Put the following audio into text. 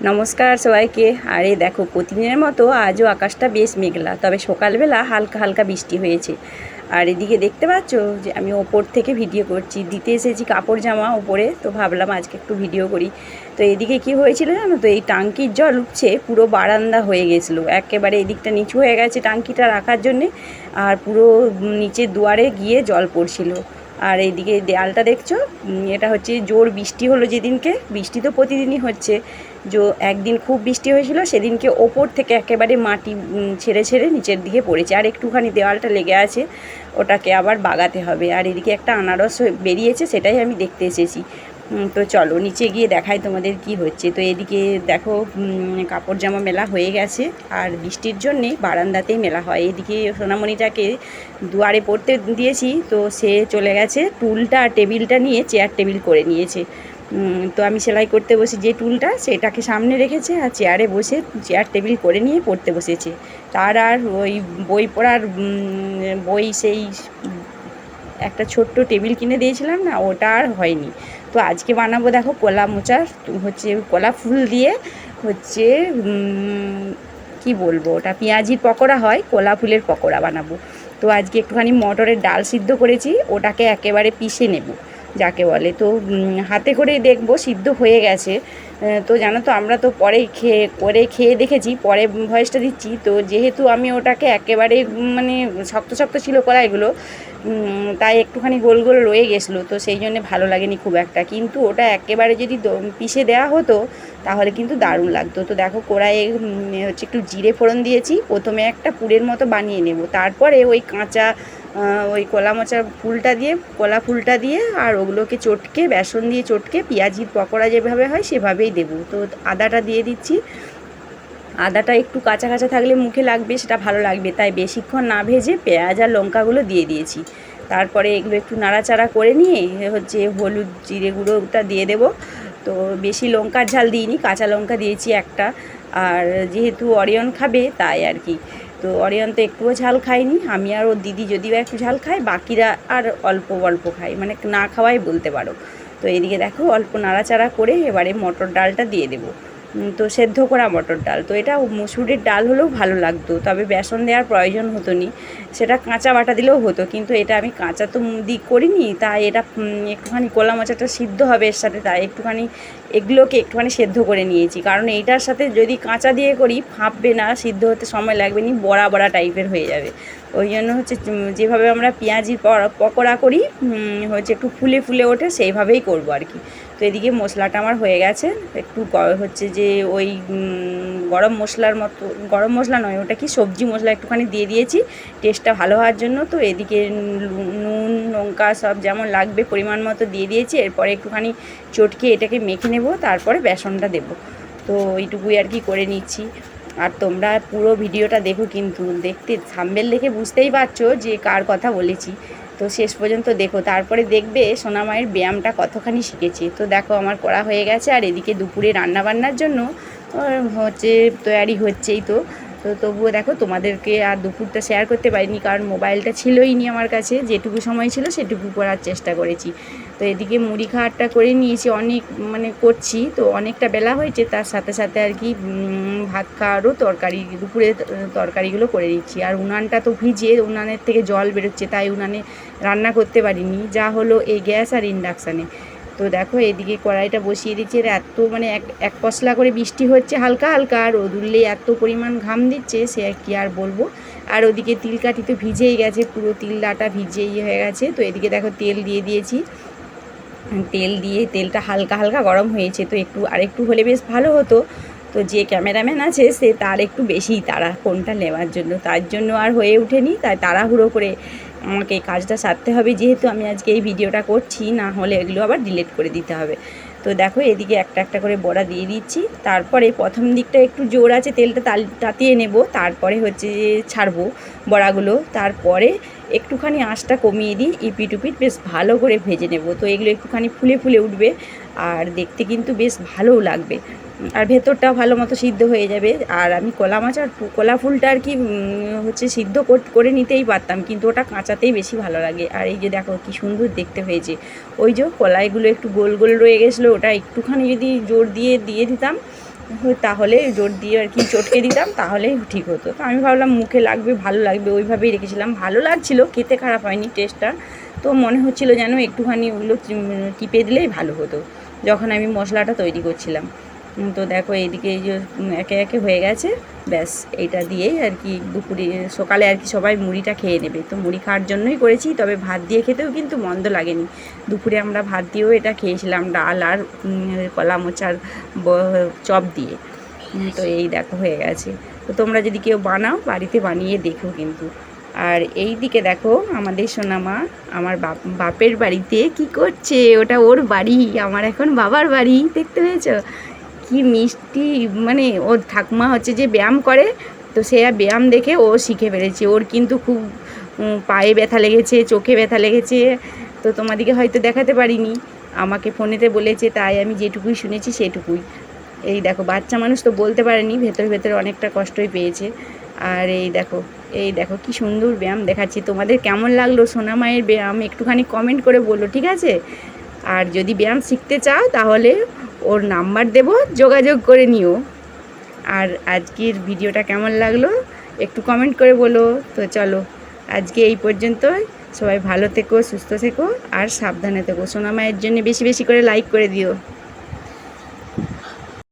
নমস্কার সবাইকে। আর এই দেখো প্রতিদিনের মতো আজও আকাশটা বেশ মেঘলা, তবে সকালবেলা হালকা হালকা বৃষ্টি হয়েছে। আর এদিকে দেখতে পাচ্ছ যে আমি ওপর থেকে ভিডিও করছি, দিতে এসেছি কাপড় জামা ওপরে, তো ভাবলাম আজকে একটু ভিডিও করি। তো এদিকে কি হয়েছিল জানো তো, এই টাঙ্কির জল উঠছে পুরো বারান্দা হয়ে গেছিলো, একেবারে এদিকটা নিচু হয়ে গেছে টাঙ্কিটা রাখার জন্যে, আর পুরো নিচে দুয়ারে গিয়ে জল পড়ছিল। আর এইদিকে দেয়ালটা দেখছো, এটা হচ্ছে জোর বৃষ্টি হলো যেদিনকে, বৃষ্টি তো প্রতিদিনই হচ্ছে, একদিন খুব বৃষ্টি হয়েছিল সেদিনকে ওপর থেকে একেবারে মাটি ছেড়ে ছেড়ে নিচের দিকে পড়েছে, আর একটুখানি দেওয়ালটা লেগে আছে, ওটাকে আবার বাগাতে হবে। আর এদিকে একটা আনারস বেরিয়েছে, সেটাই আমি দেখতে এসেছি। তো চলো নিচে গিয়ে দেখাই তোমাদের কি হচ্ছে। তো এদিকে দেখো কাপড় জামা মেলা হয়ে গেছে, আর বৃষ্টির জন্যে বারান্দাতেই মেলা হয়। এদিকে সোনামণিটাকে দুয়ারে পড়তে দিয়েছি, তো সে চলে গেছে টুলটা আর টেবিলটা নিয়ে চেয়ার টেবিল করে নিয়েছে। তো আমি সেলাই করতে বসি যে টুলটা, সেটাকে সামনে রেখেছে, আর চেয়ারে বসে চেয়ার টেবিল করে নিয়ে পড়তে বসেছে। তার আর ওই বই পড়ার বই সেই একটা ছোট্ট টেবিল কিনে দিয়েছিলাম না, ওটা আর হয়নি। তো আজকে বানাবো দেখো কলা মোচার হচ্ছে কলা ফুল দিয়ে হচ্ছে কি বলবো, ওটা পেঁয়াজির পকোড়া হয়, কলা ফুলের পকোড়া বানাবো। তো আজকে একটুখানি মটরের ডাল সিদ্ধ করেছি, ওটাকে একেবারে পিষে নেব যাকে বলে। তো হাতে করেই দেখবো সিদ্ধ হয়ে গেছে। তো জানো তো আমরা তো পরে খেয়ে দেখেছি, পরে ভয়েসটা দিচ্ছি। তো যেহেতু আমি ওটাকে একেবারে মানে শক্ত শক্ত ছিল কড়াইগুলো, তাই একটুখানি গোল গোল রয়ে গেছিলো, তো সেই জন্যে ভালো লাগেনি খুব একটা। কিন্তু ওটা একেবারে যদি পিষে দেওয়া হতো তাহলে কিন্তু দারুণ লাগতো। তো দেখো কড়াইয়ে হচ্ছে একটু জিরে ফোড়ন দিয়েছি, প্রথমে একটা পুরের মতো বানিয়ে নেব, তারপরে ওই কাঁচা ওই কলা মোচা ফুলটা দিয়ে, কলা ফুলটা দিয়ে, আর ওগুলোকে চটকে বেসন দিয়ে চটকে পেঁয়াজির পকোড়া যেভাবে হয় সেভাবেই দেবো। তো আদাটা দিয়ে দিচ্ছি, আদাটা একটু কাঁচা কাঁচা থাকলে মুখে লাগবে, সেটা ভালো লাগবে, তাই বেশিক্ষণ না ভেজে পেঁয়াজ আর লঙ্কাগুলো দিয়ে দিয়েছি। তারপরে এগুলো একটু নাড়াচাড়া করে নিয়ে হচ্ছে হলুদ জিরে গুঁড়োটা দিয়ে দেবো। তো বেশি লঙ্কার ঝাল দিইনি, কাঁচা লঙ্কা দিয়েছি একটা, আর যেহেতু অরিয়ন খাবে তাই আর কি। তো অরিয়ন তো একটুও ঝাল খায়নি, আমি আর ওর দিদি যদিও একটু ঝাল খায়, বাকিরা আর অল্প অল্প খায়, মানে না খাওয়াই বলতে পারো। তো এদিকে দেখো অল্প নাড়াচাড়া করে এবারে মটর ডালটা দিয়ে দেবো। তো সেদ্ধ করা মটর ডাল, তো এটা মুসুরির ডাল হলেও ভালো লাগতো, তবে বেসন দেওয়ার প্রয়োজন হতো নি, সেটা কাঁচা বাটা দিলেও হতো, কিন্তু এটা আমি কাঁচা তো করিনি, তাই এটা একটুখানি কলা মোচাটা সিদ্ধ হবে এর সাথে, তাই একটুখানি এগুলোকে একটুখানি সেদ্ধ করে নিয়েছি, কারণ এইটার সাথে যদি কাঁচা দিয়ে করি ফাঁপবে না, সিদ্ধ হতে সময় লাগবে না, বড়া বড়া টাইপের হয়ে যাবে। ওই জন্য হচ্ছে যেভাবে আমরা পেঁয়াজির পকোড়া করি হচ্ছে একটু ফুলে ফুলে ওঠে, সেইভাবেই করবো আর কি। তো এদিকে মশলাটা আমার হয়ে গেছে, একটু হচ্ছে যে ওই গরম মশলার মতো, গরম মশলা নয় ওটা কি সবজি মশলা একটুখানি দিয়ে দিয়েছি টেস্টটা ভালো হওয়ার জন্য। তো এদিকে নুন লঙ্কা সব যেমন লাগবে পরিমাণ মতো দিয়ে দিয়েছি, এরপরে একটুখানি চটকে এটাকে মেখে নেব, তারপরে বেসনটা দেব। তো এইটুকুই আর কি করে নিচ্ছি। আর তোমরা পুরো ভিডিওটা দেখো, কিন্তু দেখতে থাম্বনেল দেখে বুঝতেই পারছো যে কার কথা বলেছি। তো শেষ পর্যন্ত দেখো, তারপরে দেখবে সোনামায়ের ব্যায়ামটা কতখানি শিখেছে। তো দেখো আমার করা হয়ে গেছে, আর এদিকে দুপুরে রান্নাবান্নার জন্য হচ্ছে তৈরি হচ্ছেই। তো তো তবুও দেখো তোমাদেরকে আর দুপুরটা শেয়ার করতে পারিনি, কারণ মোবাইলটা ছিলই নি আমার কাছে, যেটুকু সময় ছিল সেটুকু করার চেষ্টা করেছি। তো এদিকে মুড়ি খাওয়ারটা করে নিয়েছি, অনেক মানে করছি, তো অনেকটা বেলা হয়েছে, তার সাথে সাথে আর কি ভাত খাওয়ারও তরকারি, দুপুরে তরকারিগুলো করে দিচ্ছি। আর উনানটা তো ভিজে, উনানের থেকে জল বেরোচ্ছে, তাই উনানে রান্না করতে পারিনি, যা হলো এই গ্যাস আর ইন্ডাকশানে। তো দেখো এদিকে কড়াইটা বসিয়ে দিচ্ছি, আর এত মানে এক পশলা করে বৃষ্টি হচ্ছে হালকা হালকা, আর রোদ উঠলে এত পরিমাণ ঘাম দিচ্ছে সে কি আর বলবো। আর ওদিকে তিলকাঠি তো ভিজেই গেছে, পুরো তিলটা ভিজেই হয়ে গেছে। তো এদিকে দেখো তেল দিয়ে দিয়েছি, তেলটা হালকা হালকা গরম হয়েছে, তো আরেকটু হলে বেশ ভালো হতো। তো যে ক্যামেরাম্যান আছে সে তার একটু বেশিই তাড়া ফোনটা নেওয়ার জন্য, তার জন্য আর হয়ে ওঠেনি, তাই তাড়াহুড়ো করে আমাকে কাজটা সারতে হবে, যেহেতু আমি আজকে এই ভিডিওটা করছি, না হলে এগুলো আবার ডিলিট করে দিতে হবে। তো দেখো এদিকে একটা একটা করে বড়া দিয়ে দিচ্ছি, তারপরে প্রথম দিকটা একটু জোর আছে তেলটা তাতিয়ে নেব, তারপরে হচ্ছে ছাড়বো বড়াগুলো, তারপরে একটুখানি আঁচটা কমিয়ে দিই, ইপিট উপিট বেশ ভালো করে ভেজে নেব। তো এগুলো একটুখানি ফুলে ফুলে উঠবে, আর দেখতে কিন্তু বেশ ভালোও লাগবে, আর ভেতরটাও ভালো মতো সিদ্ধ হয়ে যাবে। আর আমি কলা ফুলটা আর কি হচ্ছে সিদ্ধ করে নিতেই পারতাম, কিন্তু ওটা কাঁচাতেই বেশি ভালো লাগে। আর এই যে দেখো কি সুন্দর দেখতে হয়েছে, ওই যে কলাইগুলো একটু গোল গোল রয়ে গেছিলো, ওটা একটুখানি যদি জোর দিয়ে দিতাম তাহলে জোর দিয়ে আর কি চটকে দিতাম, তাহলেই ঠিক হতো। তো আমি ভাবলাম মুখে লাগবে, ভালো লাগবে, ওইভাবেই রেখেছিলাম। ভালো লাগছিল, খেতে খারাপ হয়নি টেস্টটা। তো মনে হচ্ছিল যেন একটুখানি ওগুলো টিপে দিলেই ভালো হতো যখন আমি মশলাটা তৈরি করছিলাম। তো দেখো এইদিকে এই যে একে একে হয়ে গেছে। ব্যাস এইটা দিয়েই আর কি দুপুরে সকালে আর কি সবাই মুড়িটা খেয়ে নেবে। তো মুড়ি খাওয়ার জন্যই করেছি, তবে ভাত দিয়ে খেতেও কিন্তু মন্দ লাগেনি। দুপুরে আমরা ভাত দিয়েও এটা খেয়েছিলাম, ডাল আর কলা মোচার চপ দিয়ে। তো এই দেখো হয়ে গেছে। তো তোমরা যদি কেউ বানাও বাড়িতে বানিয়ে দেখো কিন্তু। আর এই দিকে দেখো আমাদের সোনামা আমার বাপের বাড়িতে কি করছে, ওটা ওর বাড়ি, আমার এখন বাবার বাড়ি, দেখতে পেয়েছো কি মিষ্টি। মানে ওর ঠাকুমা হচ্ছে যে ব্যায়াম করে, তো সে ব্যায়াম দেখে ও শিখে ফেলেছে। ওর কিন্তু খুব পায়ে ব্যথা লেগেছে, চোখে ব্যথা লেগেছে। তো তোমাদেরকে হয়তো দেখাতে পারিনি, আমাকে ফোনেতে বলেছে, তাই আমি যেটুকুই শুনেছি সেটুকুই। এই দেখো বাচ্চা মানুষ তো বলতে পারেনি, ভেতরে ভেতরে অনেকটা কষ্টই পেয়েছে। আর এই দেখো কি সুন্দর ব্যায়াম দেখাচ্ছি। তোমাদের কেমন লাগলো সোনা মায়ের ব্যায়াম একটুখানি কমেন্ট করে বলো, ঠিক আছে? আর যদি ব্যায়াম শিখতে চাও তাহলে ওর নাম্বার দেব, যোগাযোগ করে নিও। আর আজকের ভিডিওটা কেমন লাগলো একটু কমেন্ট করে বলো। তো চলো আজকে এই পর্যন্তই। সবাই ভালো থেকো, সুস্থ থেকো আর সাবধানে থেকো। সোনা মায়ের জন্য বেশি বেশি করে লাইক করে দিও।